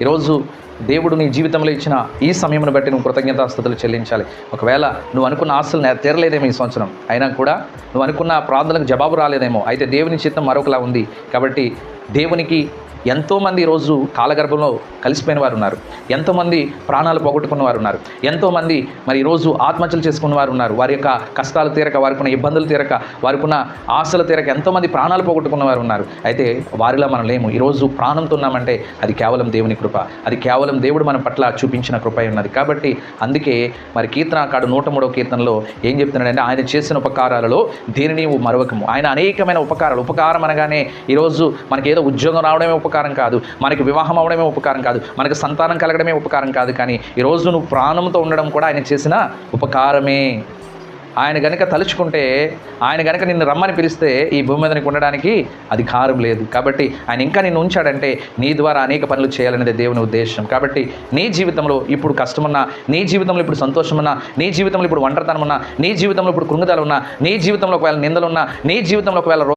ఈరోజు దేవుడు నీ జీవితంలో ఇచ్చిన ఈ సమయంను బట్టి నువ్వు కృతజ్ఞతాస్తుతులు చెల్లించాలి. ఒకవేళ నువ్వు అనుకున్న ఆశలు తీరలేదేమో ఈ సంవత్సరం, అయినా కూడా నువ్వు అనుకున్న ప్రార్థనలకు జవాబు రాలేదేమో, అయితే దేవుని చిత్తం మరొకలా ఉంది. కాబట్టి దేవునికి ఎంతోమంది ఈరోజు కాలగర్భంలో కలిసిపోయిన వారు ఉన్నారు, ఎంతోమంది ప్రాణాలు పోగొట్టుకున్న వారు ఉన్నారు, ఎంతోమంది మరి ఈరోజు ఆత్మహత్యలు చేసుకున్న వారు ఉన్నారు. వారి యొక్క కష్టాలు తీరక, వారికి ఉన్న ఇబ్బందులు తీరక, వారికి ఉన్న ఆశలు తీరక ఎంతోమంది ప్రాణాలు పోగొట్టుకున్న వారు ఉన్నారు. అయితే వారిలో మనం లేము. ఈరోజు ప్రాణంతో ఉన్నామంటే అది కేవలం దేవుని కృప, అది కేవలం దేవుడు మన పట్ల చూపించిన కృప ఉన్నది. కాబట్టి అందుకే మరి కీర్తనకారుడు 103వ కీర్తనలో ఏం చెప్తున్నాడంటే, ఆయన చేసిన ఉపకారాలలో దేనిని మరవకము. ఆయన అనేకమైన ఉపకారాలు, ఉపకారం అనగానే ఈరోజు మనకి ఏదో ఉద్యోగం రావడమే ఉపకారం కాదు, మనకి వివాహం అవడమే ఉపకారం కాదు, మనకి సంతానం కలగడమే ఉపకారం కాదు, కానీ ఈరోజు నువ్వు ప్రాణంతో ఉండడం కూడా ఆయన చేసిన ఉపకారమే. ఆయన గనుక తలుచుకుంటే, ఆయన గనుక నిన్ను రమ్మని పిలిస్తే ఈ భూమి మీద నీకు ఉండడానికి అధికారం లేదు. కాబట్టి ఆయన ఇంకా నిన్ను ఉంచాడంటే నీ ద్వారా అనేక పనులు చేయాలనేది దేవుని ఉద్దేశం. కాబట్టి నీ జీవితంలో ఇప్పుడు కష్టమున్నా, నీ జీవితంలో ఇప్పుడు సంతోషమున్నా, నీ జీవితంలో ఇప్పుడు ఒంటరితనం ఉన్నా, నీ జీవితంలో ఇప్పుడు కృంగుదల ఉన్నా, నీ జీవితంలో ఒకవేళ నిందలున్నా, నీ జీవితంలో ఒకవేళ